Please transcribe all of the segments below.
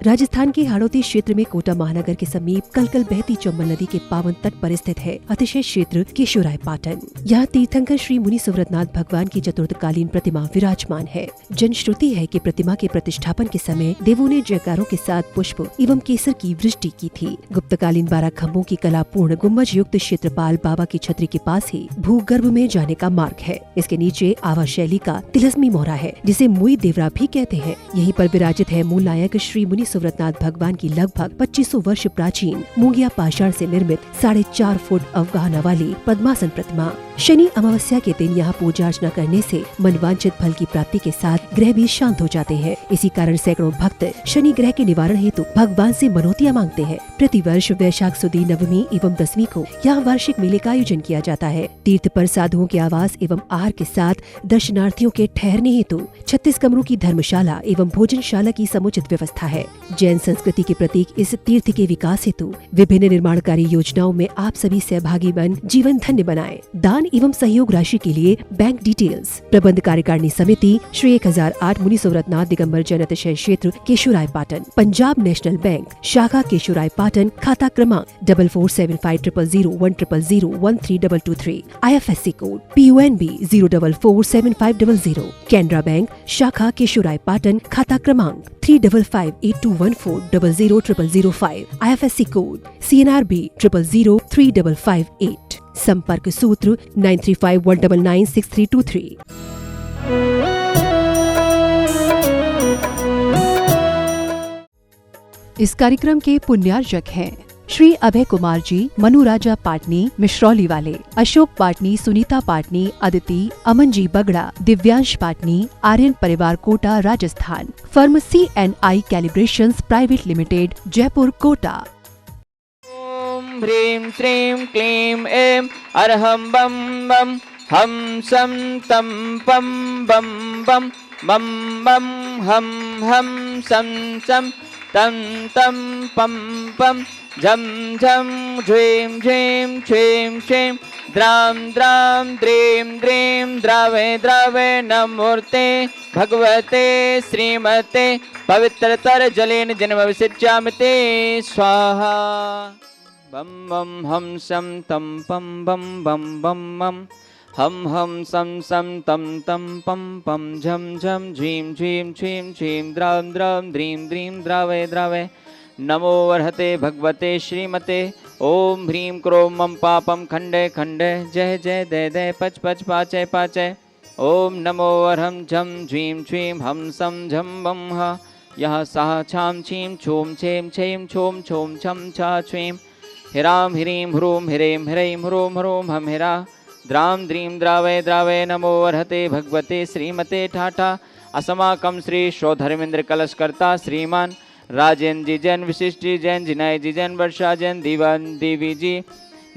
राजस्थान के हाड़ौती क्षेत्र में कोटा महानगर के समीप कलकल बहती चंबल नदी के पावन तट पर स्थित है अतिशय क्षेत्र केशोराय पाटन। यहाँ तीर्थंकर श्री मुनि सुव्रतनाथ भगवान की चतुर्थकालीन प्रतिमा विराजमान है। जनश्रुति है कि प्रतिमा के प्रतिष्ठापन के समय देवों ने जयकारों के साथ पुष्प एवं केसर की वृष्टि की थी। गुप्तकालीन 12 खम्भों की कलापूर्ण गुम्बज युक्त क्षेत्रपाल बाबा की छतरी के पास ही भूगर्भ में जाने का मार्ग है। इसके नीचे आवा शैली का तिलस्मी मोहरा है, जिसे मुई देवरा भी कहते हैं। यहीं पर विराजित है मूल नायक श्री मुनि सुव्रतनाथ भगवान की लगभग 2500 वर्ष प्राचीन मूंगिया पाषाण से निर्मित 4.5 फुट अवगाहना वाली पद्मासन प्रतिमा। शनि अमावस्या के दिन यहाँ पूजा अर्चना करने से मनवांछित फल की प्राप्ति के साथ ग्रह भी शांत हो जाते हैं। इसी कारण सैकड़ों भक्त शनि ग्रह के निवारण हेतु भगवान से मनौतियाँ मांगते हैं। प्रतिवर्ष वैशाख सुदी नवमी एवं 10वीं को यहाँ वार्षिक मेले का आयोजन किया जाता है। तीर्थ पर साधुओं के आवास एवं आहार के साथ दर्शनार्थियों के ठहरने हेतु 36 कमरों की धर्मशाला एवं भोजनशाला की समुचित व्यवस्था है। जैन संस्कृति के प्रतीक इस तीर्थ के विकास हेतु विभिन्न निर्माणकारी योजनाओं में आप सभी सहभागी बन जीवन धन्य बनाएं। दान एवं सहयोग राशि के लिए बैंक डिटेल्स। प्रबंध कार्यकारिणी समिति श्री 1008 मुनि सुव्रतनाथ दिगंबर जैन अतिशय क्षेत्र केशोराय पाटन, पंजाब नेशनल बैंक शाखा केशोराय पाटन, खाता क्रमांक 4475001000132223, IFSC code PUNB 0447500, Canara bank शाखा केशोराय पाटन, खाता क्रमांक 355821400005, IFSC कोड CNRB 00035558, संपर्क सूत्र 9351996323। इस कार्यक्रम के पुण्यार्जक हैं श्री अभय कुमार जी, मनु राजा पाटनी मिश्रौली वाले, अशोक पाटनी, सुनीता पाटनी, अदिति, अमन जी बगड़ा, दिव्यांश पाटनी, आर्यन परिवार Kota Rajasthan, firm CNI calibrations private limited Jaipur Kota. ओम ह्रीं श्रीं क्लीं ऐं अरहं बम बम हम सम तम पम बम बम बम बम हम सम सम तम तम पम पम झम झम झ्रीं झ्रीं छ्रीं छ्रीं द्रां द्रां द्रीं द्रीं द्रावे द्रावे नमूर्ते भगवते श्रीमते पवित्रतर जलेन जन्म विसिच्यामि ते स्वाहा। बम बम हम सम तम पम बम बम बम बम हम सम सम तम तम पम पम झम झम झीं झीं छीं छीं द्रां द्रां द्रीं द्रीं द्रावे द्रावे नमो वर्हते भगवते श्रीमते। ओम ह्रीं क्रों मम पापम खंडे खंडे जय जय दे दे पच पच पाचय पाचय। ओम नमो वर्हं झम झीं छीं हम सम झम बम ह यह सह छाम छीं छूम छेम छेम छूम छूम छम छा छीं हिराम ह्रीं ह्रूम ह्रीं ह्रीं ह्रूम ह्रूम हम हिरा द्रां द्रीं द्रावे द्रावे नमो वर्हते भगवते श्रीमते ठाठा। अस्माकं श्री श्रोधर्मेंद्र कलशकर्ता श्रीमान राजेंद्र जी जैन, विशिष्ट जी जैन, जिनाई जी जैन, वर्षा जैन, दीवान देवी जी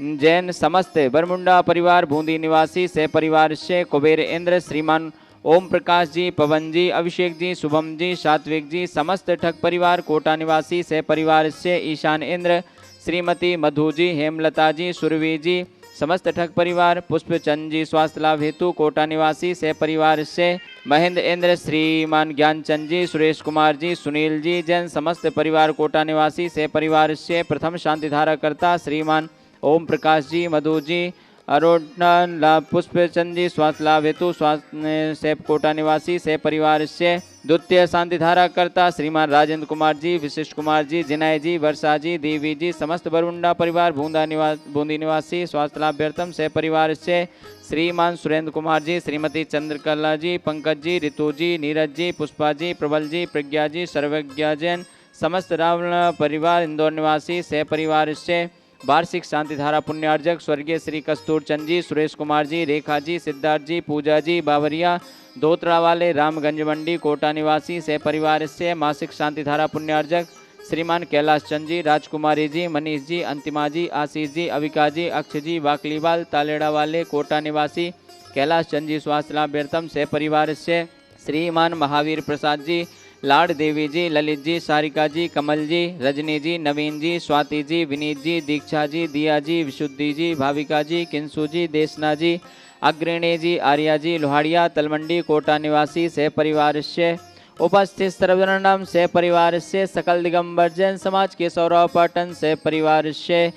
जैन, समस्त बरमुंडा परिवार बूंदी निवासी से परिवार से कुबेर इंद्र श्रीमान ओम प्रकाश जी, पवन जी, अभिषेक जी, शुभम जी, सात्विक जी, समस्त ठग परिवार कोटा निवासी से परिवार से ईशान इंद्र, श्रीमती मधु जी, हेमलता जी, सुरवी जी, समस्त ठग परिवार, पुष्पचंद जी स्वास्थ्य लाभ हेतु कोटा निवासी से परिवार से महेंद्र इंद्र, श्रीमान ज्ञानचंद जी, सुरेश कुमार जी, सुनील जी जैन, समस्त परिवार कोटा निवासी से परिवार से प्रथम शांति धारा करता श्रीमान ओम प्रकाश जी, मधु जी, अरोड़ा लाभ, पुष्पचंद जी स्वास्थ्य लाभ हेतु स्वास्थ्य से कोटा निवासी से परिवार से द्वितीय शांति धारा करता श्रीमान राजेंद्र कुमार जी, विशिष्ट कुमार जी, जिनाई जी, वर्षा जी, देवी जी, समस्त बरमुंडा परिवार बूंदी निवासी स्वास्थ्य लाभ्यर्थम से परिवार से श्रीमान सुरेंद्र कुमार जी, श्रीमती चंद्रकला जी, पंकज जी, ऋतु जी, नीरज जी, पुष्पा जी, प्रबल जी, प्रज्ञा जी, सर्वज्ञा जैन, समस्त रावण परिवार इंदौर निवासी से परिवार से वार्षिक शांति धारा पुण्यार्जक स्वर्गीय श्री कस्तूर चंद जी, सुरेश कुमार जी, रेखा जी, सिद्धार्थ जी, पूजा जी, बावरिया धोत्रा वाले रामगंज मंडी कोटा निवासी से परिवार से मासिक शांति धारा पुण्यार्जक श्रीमान कैलाश चंद जी, राजकुमारी जी, मनीष जी, अंतिमा जी, आशीष जी, अविका जी, अक्ष जी, वाकलीवाल तालेड़ा वाले कोटा निवासी कैलाश चंद जी स्वास्थ्य लाभ्यर्थम से परिवार से श्रीमान महावीर प्रसाद जी, लाड देवी जी, ललित जी, सारिका जी, कमल जी, रजनी जी, नवीन जी, स्वाति जी, विनीत जी, दीक्षा जी, दिया जी, विशुद्धि जी, भाविका जी, किंसु जी, देशना जी, अग्रणी जी, आर्या जी, लोहाड़िया तलमंडी कोटा निवासी से परिवार से उपस्थित सर्वजनानां से परिवार से सकल दिगंबर जैन समाज के सौरव पाटन से परिवार से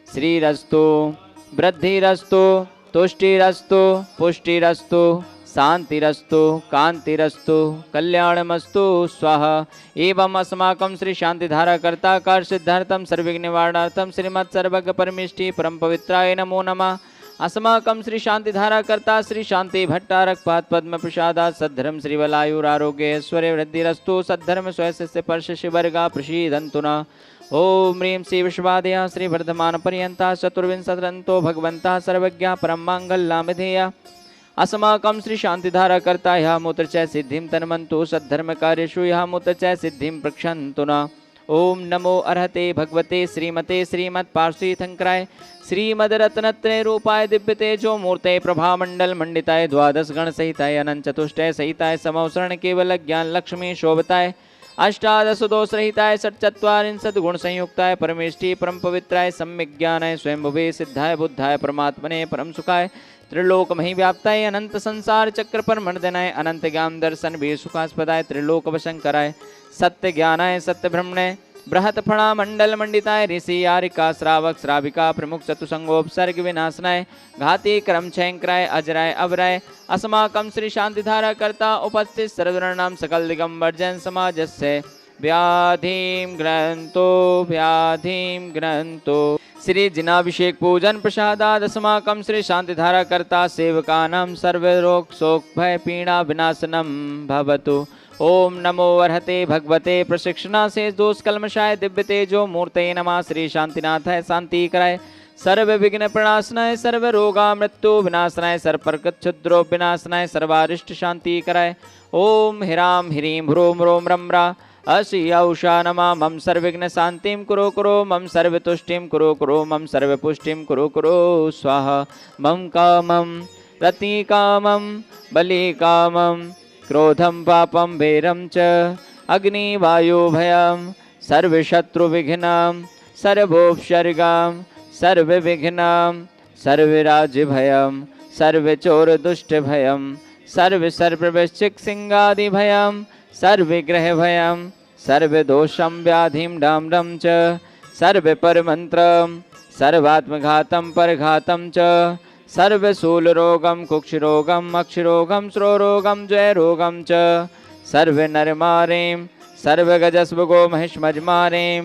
श्रीरस्तु वृद्धिरस्तु तुष्टिरस्तु पुष्टिरस्तु शांतिरस्तु कांतिरस्तु कल्याणमस्तु स्वाहा। एवं अस्माकं श्री शांतिधारा कर्ता कार्य सिद्धार्थम सर्वविघ्न निवारणार्थम श्रीमत् सर्वज्ञ परमेष्टि परम पवित्राय नमो नमः। अस्माकं श्री शांतिधारा कर्ता श्री शांति भट्टारक पाद पद्म प्रसादात् सद्धर्म श्रीवलायुरारोग्य ऐश्वर्य वृद्धिरस्तु सद्धर्म स्वयस्य पर्षि वर्गा प्रसीदन्तु नः। ओम ह्रीं श्री विश्वादया श्री वर्धमान पर्यंता चतुर्विंशतिरन्तो भगवन्तः सर्वज्ञा परम मांगल्यामिधेया। अस्माकं श्री शांतिधारा कर्ता यः मूत्रचय सिद्धिं तन्मन्तु सद्धर्म कार्येषु यः मूत्रचय सिद्धिं प्रक्षन्तु नः। ओम नमो अर्हते भगवते श्रीमते श्रीमत् पार्श्वीथंकराय श्रीमद्रत्नत्रय रूपाय दिव्य तेजो मूर्ते प्रभामंडल मंडिताय द्वादश गण सहिताय अनंत चतुष्टय सहिताय समवसरण केवल ज्ञान लक्ष्मी शोभताय अष्टादश दोष रहिताय षट्चत्वारिंशत् गुण संयुक्ताय परमेष्टि परम पवित्राय सम्यक ज्ञानाय स्वयंभुवे सिद्धाय बुद्धाय परमात्मने परम सुखाय त्रिलोक मही व्याप्ताय अनंत संसार चक्र पर मर्दनाय अनंत ज्ञान दर्शन वीर सुखास्पदाय त्रिलोक वशंकराय सत्य ज्ञानाय सत्य ब्रह्मणे बृहत फणा मंडल मंडिताय ऋषि यारिका श्रावक श्राविका प्रमुख चतुसंगोपसर्ग विनाशनाय घाती क्रम छयंकराय अजराय अवराय। अस्माकं श्री शांतिधारा कर्ता उपस्थित सर्वजनानां सकल दिगंबर जैन समाजस्य व्याधिं ग्रंथो श्री जिनाभिषेक पूजन प्रसादाद अस्माकं श्री शांतिधारा कर्ता सेवकानां सर्वरोग शोक भय पीड़ा विनाशनम भवतु। ओम नमो अर्हते भगवते प्रशिक्षणा से दोष कलमशाय दिव्य तेजो मूर्ते नमः। श्री शांतिनाथाय शांति कराय सर्व विघ्न प्रणाशनाय सर्व रोगा मृत्यु विनाशनाय सर्वप्रकृत क्षुद्रो विनाशनाय सर्वारिष्ट शांति कराय। ओम ह्रां ह्रीं ह्रूं ह्रों रम्रा अशी औषा नमा मम सर्वविघ्न शांतिं कुरु कुरु मम सर्वतुष्टिं कुरु कुरु मम सर्वपुष्टिं कुरु कुरु स्वाहा। मम कामं रतिकामं बलिकामं क्रोधं पापं भैरं च अग्निवायुभयं सर्वशत्रुविघ्नं सर्वोपसर्गं सर्वविघ्नं सर्वराज्यभयं सर्वचोरदुष्टभयं सर्वसर्ववृश्चिकसिंहादिभयं सर्वग्रहभयं सर्वदोषं व्याधिं डाम्रं च सर्वपरमन्त्रं सर्वात्मघातं परघातं च सर्वशूलरोगं कुक्षरोगं अक्षरोगं श्रोरोगं जयरोगं च सर्वनरमारीं सर्वगजस्वगो महिष्मजमारीं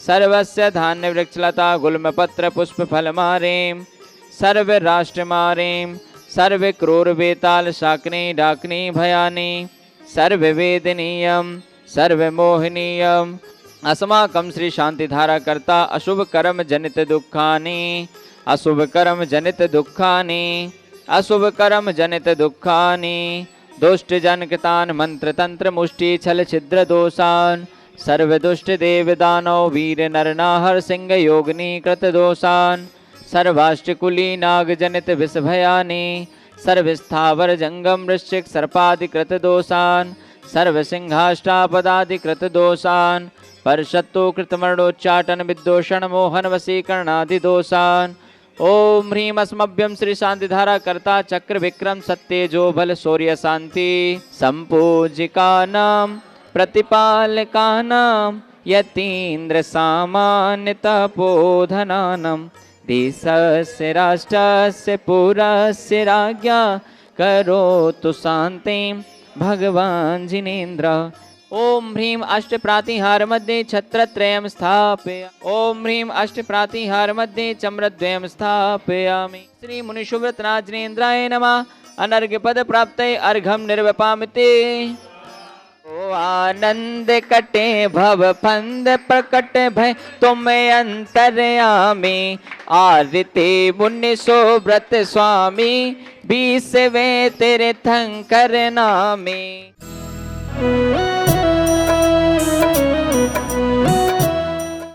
सर्वस्य धान्यवृक्षलता गुल्मपत्र पुष्पफलमारीं सर्वराष्ट्रमारीं सर्वक्रूरवेताल शाकिनी डाकिनी भयानी सर्ववेदनीयं सर्वमोहनीयम्। अस्माकं श्री शांतिधारा कर्ता अशुभ कर्म जनित दुःखानि अशुभ कर्म जनित दुःखानि अशुभ कर्म जनित दुःखानि दुष्ट जनकृतान मंत्र तंत्र मुष्टि छल छिद्र दोषान सर्वदुष्ट देव दानव वीर नरनाहर सिंह योगिनी कृत दोषान सर्वाष्टकुली नाग जनित विष भयानि सर्वस्थावर जंगम वृश्चिक सर्पादिकृत दोषान सर्वसिंहाष्टापदादिकृत दोषान परशत्तु कृतमरणोच्चाटन विद्योषण मोहन वशीकरणादि दोषान। ओम ह्रीं अस्मभ्यं श्री शांतिधारा कर्ता चक्र विक्रम सत्येजो बल शौर्य शांति संपूजिकानां प्रतिपालकानां यतीन्द्र सामान्य तपोधनानां देशस्य राष्ट्रस्य पुरस्य राज्ञा करोतु शान्तिं भगवान् जिनेन्द्र। ओम ह्रीं अष्ट प्रातिहार मध्ये छत्रत्रयं स्थापय ओम ह्रीं अष्ट प्रातिहार मध्ये चम्रद्वयं स्थापयामि। श्री मुनिशुव्रतनाथ जिनेन्द्राय नमः। अनर्घ्य पद प्राप्तये अर्घं निर्वपामिते। ओ आनंद कटे भव फंद प्रकट भय तुम अंतर्यामी आरते मुनि सुव्रत स्वामी बीसवे तेरे थंकर नामी।